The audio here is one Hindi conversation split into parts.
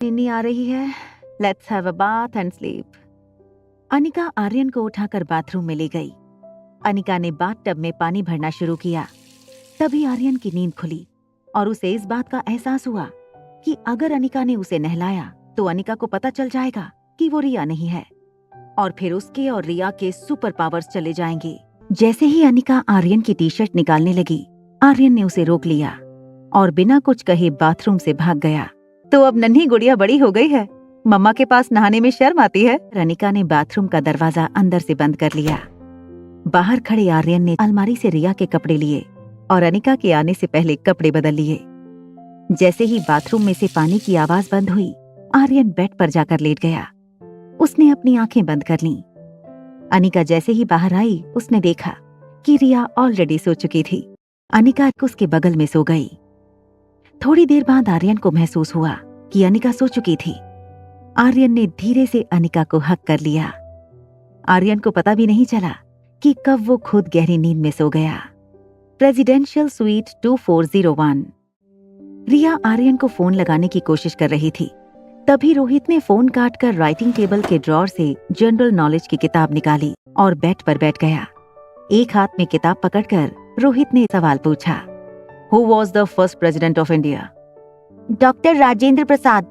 नींद आ रही है, let's have a bath and sleep. Anika Aryan को उठाकर बाथरूम में ले गई। अनिका ने बाथटब में पानी भरना शुरू किया। तभी आर्यन की नींद खुली और उसे इस बात का एहसास हुआ कि अगर अनिका ने उसे नहलाया तो अनिका को पता चल जाएगा कि वो रिया नहीं है और फिर उसके और रिया के सुपर पावर्स चले जाएंगे। जैसे ही अनिका आर्यन की टी शर्ट निकालने लगी, आर्यन ने उसे रोक लिया और बिना कुछ कहे बाथरूम से भाग गया। तो अब नन्ही गुड़िया बड़ी हो गई है, मम्मा के पास नहाने में शर्म आती है। अनिका ने बाथरूम का दरवाजा अंदर से बंद कर लिया। बाहर खड़े आर्यन ने अलमारी से रिया के कपड़े लिए और अनिका के आने से पहले कपड़े बदल लिए। जैसे ही बाथरूम में से पानी की आवाज बंद हुई, आर्यन बेड पर जाकर लेट गया। उसने अपनी आंखें बंद कर लीं। अनिका जैसे ही बाहर आई, उसने देखा कि रिया ऑलरेडी सो चुकी थी। अनिका उसके बगल में सो गई। थोड़ी देर बाद आर्यन को महसूस हुआ कि अनिका सो चुकी थी। आर्यन ने धीरे से अनिका को हक कर लिया। आर्यन को पता भी नहीं चला कि कब वो खुद गहरी नींद में सो गया। Presidential suite 2401। रिया आर्यन को फोन लगाने की कोशिश कर रही थी। तभी रोहित ने फोन काटकर राइटिंग टेबल के ड्रॉर से जनरल नॉलेज की किताब निकाली और बेड पर बैठ गया। एक हाथ में किताब पकड़कर रोहित ने सवाल पूछा, Who was the first president of India? Doctor Rajendra Prasad.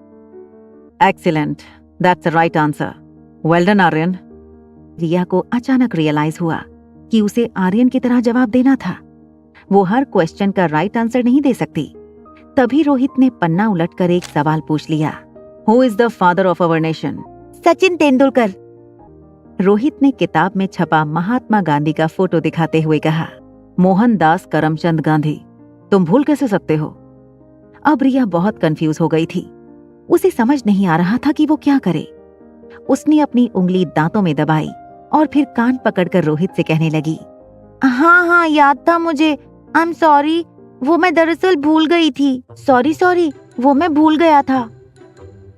Excellent. That's the right answer. Well done, Aryan. रिया को अचानक रियलाइज हुआ कि उसे आर्यन की तरह जवाब देना था। वो हर क्वेश्चन का राइट आंसर नहीं दे सकती। तभी रोहित ने पन्ना उलटकर एक सवाल पूछ लिया, Who is the father of our nation? Sachin Tendulkar. Rohit ने किताब में छपा महात्मा गांधी का फोटो दिखाते हुए कहा, मोहनदास करमचंद गांधी। तुम भूल कैसे सकते हो? अब रिया बहुत कंफ्यूज हो गई थी। उसे समझ नहीं आ रहा था कि वो क्या करे। उसने अपनी उंगली दांतों में दबाई और फिर कान पकड़कर रोहित से कहने लगी, हाँ याद था मुझे। आई एम सॉरी, वो मैं दरअसल भूल गई थी। सॉरी, वो मैं भूल गया था।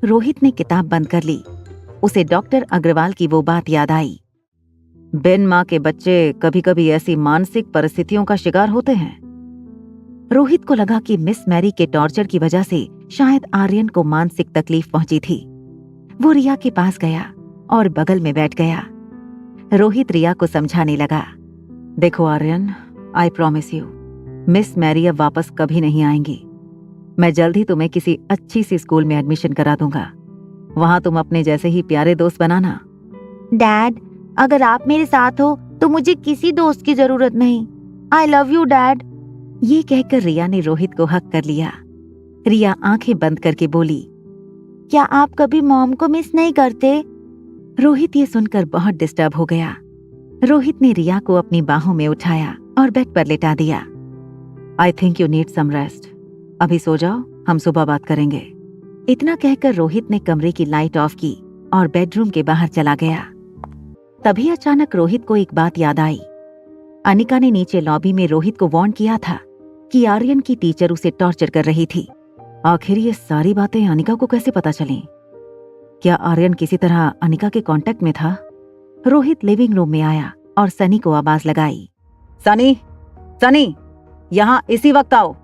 रोहित ने किताब बंद कर ली। उसे डॉक्टर अग्रवाल की वो बात याद आई, बिन माँ के बच्चे कभी कभी ऐसी मानसिक परिस्थितियों का शिकार होते हैं। रोहित को लगा कि मिस मैरी के टॉर्चर की वजह से शायद आर्यन को मानसिक तकलीफ पहुंची थी। वो रिया के पास गया और बगल में बैठ गया। रोहित रिया को समझाने लगा, देखो Aryan, I promise you, miss Mary अब वापस कभी नहीं आएंगी। मैं जल्द ही तुम्हें किसी अच्छी सी स्कूल में एडमिशन करा दूंगा। वहां तुम अपने जैसे ही प्यारे दोस्त बनाना। डैड, अगर आप मेरे साथ हो तो मुझे किसी दोस्त की जरूरत नहीं। I love you dad. ये कहकर रिया ने रोहित को हक कर लिया। रिया आंखें बंद करके बोली, क्या आप कभी मॉम को मिस नहीं करते? रोहित ये सुनकर बहुत डिस्टर्ब हो गया। रोहित ने रिया को अपनी बाहों में उठाया और बेड पर लेटा दिया। I think you need some rest. अभी सो जाओ, हम सुबह बात करेंगे। इतना कहकर रोहित ने कमरे की लाइट ऑफ की और बेडरूम के बाहर चला गया। तभी अचानक रोहित को एक बात याद आई। अनिका ने नीचे लॉबी में रोहित को वार्न किया था कि आर्यन की टीचर उसे टॉर्चर कर रही थी। आखिर ये सारी बातें अनिका को कैसे पता चलीं? क्या आर्यन किसी तरह अनिका के कांटेक्ट में था? रोहित लिविंग रूम में आया और सनी को आवाज लगाई, सनी, यहाँ इसी वक्त आओ।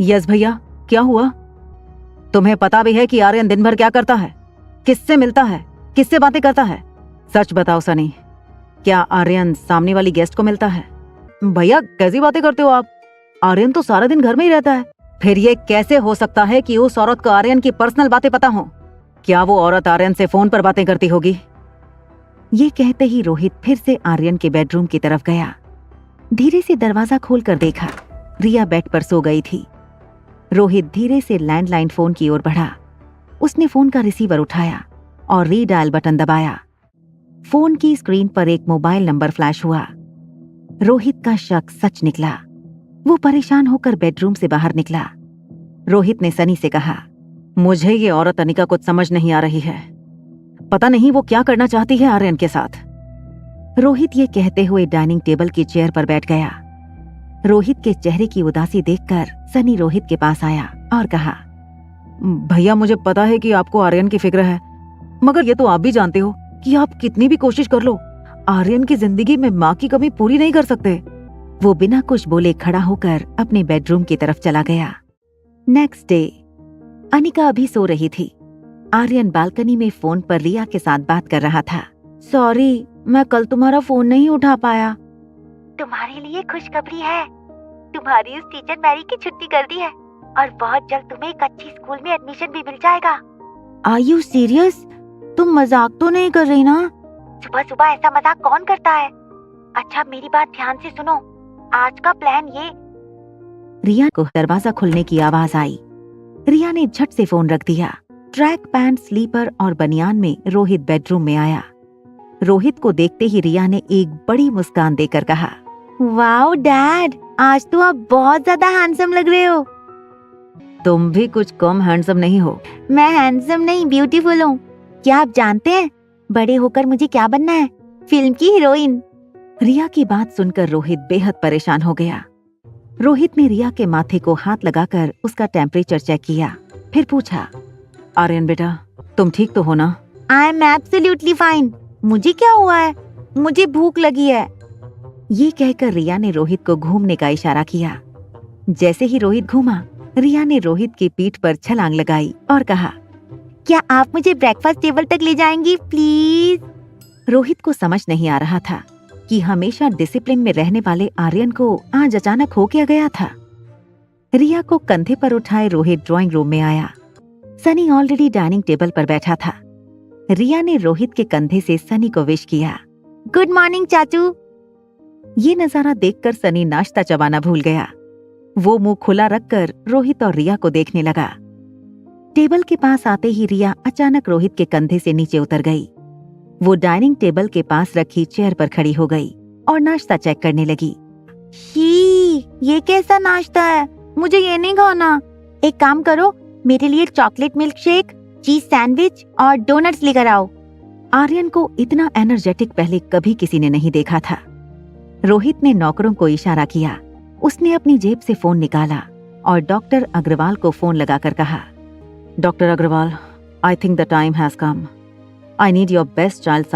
यस भैया, क्या हुआ? तुम्हें पता भी है कि आर्यन दिन भर क्या करता है, किससे मिलता है, किससे बातें करता है? सच बताओ सनी, क्या आर्यन सामने वाली गेस्ट को मिलता है? भैया कैसी बातें करते हो आप? आर्यन तो सारा दिन घर में ही रहता है। फिर ये कैसे हो सकता है कि उस औरत को आर्यन की पर्सनल बातें पता हो? क्या वो औरत आर्यन से फोन पर बातें करती होगी? ये कहते ही रोहित फिर से आर्यन के बेडरूम की तरफ गया। धीरे से दरवाजा खोलकर देखा, रिया बेड पर सो गई थी। रोहित धीरे से लैंडलाइन फोन की ओर बढ़ा। उसने फोन का रिसीवर उठाया और रीडायल बटन दबाया। फोन की स्क्रीन पर एक मोबाइल नंबर फ्लैश हुआ। रोहित का शक सच निकला। वो परेशान होकर बेडरूम से बाहर निकला। रोहित ने सनी से कहा, मुझे ये औरत अनिका कुछ समझ नहीं आ रही है। पता नहीं वो क्या करना चाहती है आर्यन के साथ। रोहित ये कहते हुए डाइनिंग टेबल की चेयर पर बैठ गया। रोहित के चेहरे की उदासी देखकर सनी रोहित के पास आया और कहा, भैया मुझे पता है कि आपको आर्यन की फिक्र है, मगर ये तो आप भी जानते हो कि आप कितनी भी कोशिश कर लो, आर्यन की जिंदगी में माँ की कमी पूरी नहीं कर सकते। वो बिना कुछ बोले खड़ा होकर अपने बेडरूम की तरफ चला गया। नेक्स्ट डे, अनिका अभी सो रही थी। आर्यन बालकनी में फोन पर रिया के साथ बात कर रहा था। सॉरी, मैं कल तुम्हारा फोन नहीं उठा पाया। तुम्हारे लिए खुशखबरी है, तुम्हारी उस टीचर मैरी की छुट्टी कर दी है और बहुत जल्द तुम्हें एक अच्छी स्कूल में एडमिशन भी मिल जाएगा। Are you serious? तुम मजाक तो नहीं कर रही ना? सुबह सुबह ऐसा मजाक कौन करता है? अच्छा मेरी बात ध्यान से सुनो, आज का प्लान ये। रिया को दरवाजा खुलने की आवाज आई। रिया ने झट से फोन रख दिया। ट्रैक पैंट, स्लीपर और बनियान में रोहित बेडरूम में आया। रोहित को देखते ही रिया ने एक बड़ी मुस्कान देकर कहा, वाओ डैड, आज तो आप बहुत ज्यादा हैंडसम लग रहे हो। तुम भी कुछ कम हैंडसम नहीं हो। मैं हैंडसम नहीं, ब्यूटीफुल हूँ। क्या आप जानते हैं बड़े होकर मुझे क्या बनना है? फिल्म की हीरोइन। रिया की बात सुनकर रोहित बेहद परेशान हो गया। रोहित ने रिया के माथे को हाथ लगाकर उसका टेम्परेचर चेक किया, फिर पूछा, आर्यन बेटा तुम ठीक तो हो ना? I am absolutely fine. मुझे क्या हुआ है? मुझे भूख लगी है। ये कहकर रिया ने रोहित को घूमने का इशारा किया। जैसे ही रोहित घूमा, रिया ने रोहित की पीठ पर छलांग लगाई और कहा, क्या आप मुझे ब्रेकफास्ट टेबल तक ले जाएंगी प्लीज? रोहित को समझ नहीं आ रहा था कि हमेशा डिसिप्लिन में रहने वाले आर्यन को आज अचानक हो क्या गया था। रिया को कंधे पर उठाए रोहित ड्राइंग रूम में आया। सनी ऑलरेडी डाइनिंग टेबल पर बैठा था। रिया ने रोहित के कंधे से सनी को विश किया, गुड मॉर्निंग चाचू। ये नजारा देखकर सनी नाश्ता चबाना भूल गया। वो मुंह खुला रखकर रोहित और रिया को देखने लगा। टेबल के पास आते ही रिया अचानक रोहित के कंधे से नीचे उतर गई। वो डाइनिंग टेबल के पास रखी चेयर पर खड़ी हो गई और नाश्ता चेक करने लगी। शी, ये कैसा नाश्ता है? मुझे ये नहीं खाना। एक काम करो, मेरे लिए chocolate milk shake, cheese sandwich और डोनट्स लेकर आओ। आर्यन को इतना एनर्जेटिक पहले कभी किसी ने नहीं देखा था। रोहित ने नौकरों को इशारा किया। उसने अपनी जेब से फोन निकाला और डॉक्टर अग्रवाल को फोन लगाकर कहा, doctor Agarwal, I think the time has come. I need your best child psychiatrist